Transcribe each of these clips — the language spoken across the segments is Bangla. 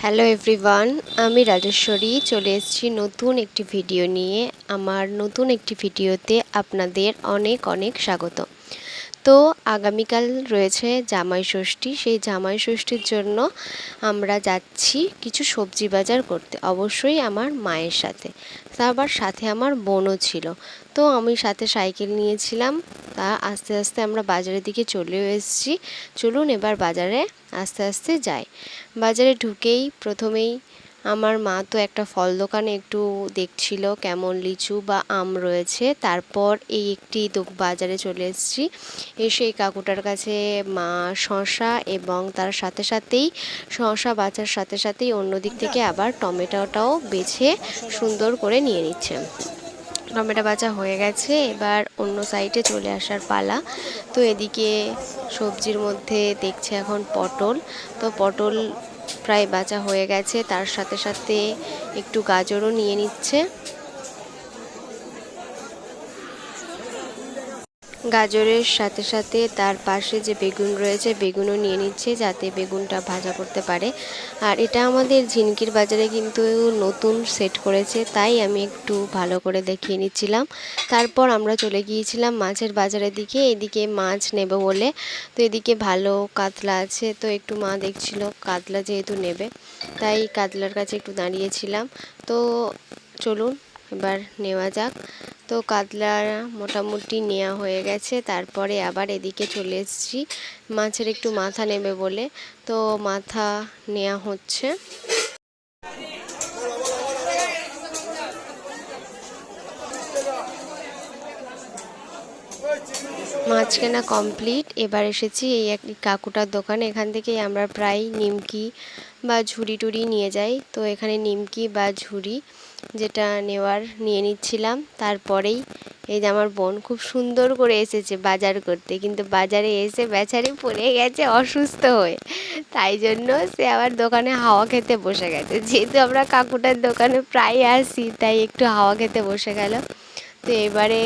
হ্যালো এভরিওয়ান, আমি রাজেশ্বরী চলে এসেছি নতুন একটি ভিডিও নিয়ে। আমার নতুন একটি ভিডিওতে আপনাদের অনেক অনেক স্বাগত। তো আগামীকাল রয়েছে জামাই ষষ্ঠী। সেই জামাই ষষ্ঠীর জন্য আমরা যাচ্ছি কিছু সবজি বাজার করতে, অবশ্যই আমার মায়ের সাথে। আবার সাথে আমার বোনও ছিল। তো আমি সাথে সাইকেল নিয়েছিলাম। তা আস্তে আস্তে আমরা বাজারের দিকে চলেও এসেছি। চলুন এবার বাজারে আস্তে আস্তে যাই। বাজারে ঢুকেই প্রথমেই আমার মা তো একটা ফল দোকানে একটু দেখছিল কেমন লিচু বা আম রয়েছে। তারপর এই একটি বাজারে চলে এসেছি। এসে এই কাকুটার কাছে মা শসা এবং তার সাথে সাথেই শসা বাছার সাথে সাথেই অন্য দিক থেকে আবার টমেটোটাও বেছে সুন্দর করে নিয়ে নিচ্ছে। টমেটো বাছা হয়ে গেছে, এবার অন্য সাইডে চলে আসার পালা। তো এদিকে সবজির মধ্যে দেখছে এখন পটল। তো পটল প্রায় বাছা হয়ে গেছে, তার সাথে সাথে একটু গাজরও নিয়ে নিচ্ছে। গাজরের সাথে সাথে তার পাশে যে বেগুন রয়েছে বেগুনও নিয়ে নিচ্ছে, যাতে বেগুনটা ভাজা করতে পারে। আর এটা আমাদের ঝিনকির বাজারে কিন্তু নতুন সেট করেছে, তাই আমি একটু ভালো করে দেখিয়ে নিচ্ছিলাম। তারপর আমরা চলে গিয়েছিলাম মাছের বাজারের দিকে, এদিকে মাছ নেব বলে। তো এদিকে ভালো কাতলা আছে, তো একটু মা দেখছিল কাতলা যেহেতু নেবে, তাই কাতলার কাছে একটু দাঁড়িয়েছিলাম। তো চলুন এবার নেওয়া যাক। তো কাতলা মোটামুটি নেওয়া হয়ে গেছে। তারপরে আবার এদিকে চলে এসেছি মাছের একটু মাথা নেবে বলে। তো মাথা নেওয়া হচ্ছে। মাছ কেনা কমপ্লিট। এবার এসেছি এই এক কাকুটার দোকানে। এখান থেকেই আমরা প্রায় নিমকি বা ঝুড়ি টুড়ি নিয়ে যাই। তো এখানে নিমকি বা ঝুড়ি যেটা নেওয়ার নিয়ে নিচ্ছিলাম। তারপরেই এই যে আমার বোন খুব সুন্দর করে এসেছে বাজার করতে, কিন্তু বাজারে এসে বেচারি পড়ে গেছে অসুস্থ হয়ে। তাই জন্য সে আবার দোকানে হাওয়া খেতে বসে গেছে। যেহেতু আমরা কাকুটার দোকানে প্রায় আসি, তাই একটু হাওয়া খেতে বসে গেল। তো এবারে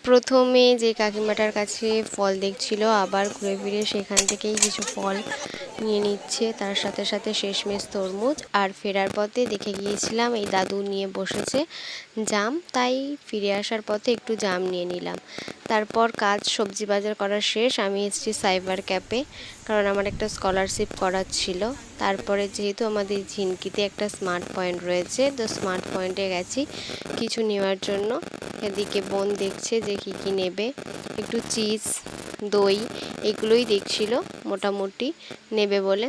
প্রথমে যে কাকিমাটার কাছে ফল দেখছিল, আবার ঘুরে ফিরে সেখান থেকেই কিছু ফল নিয়ে নিচ্ছে। তার সাথে সাথে শেষমেশ তরমুজ। আর ফেরার পথে দেখে গিয়েছিলাম এই দাদু নিয়ে বসেছে জাম, তাই ফিরে আসার পথে একটু জাম নিয়ে নিলাম। তারপর কাজ সবজি বাজার করা শেষ। আমি এসেছি সাইবার ক্যাফে, কারণ আমার একটা স্কলারশিপ করার ছিল। তারপরে যেহেতু আমাদের ঝিনকিতে একটা স্মার্ট পয়েন্ট রয়েছে, তো স্মার্ট পয়েন্টে গেছি কিছু নেওয়ার জন্য। এদিকে বোন দেখছে যে কী কী নেবে, একটু চিজ দই এগুলোই দেখছিল মোটামুটি নেবে বলে।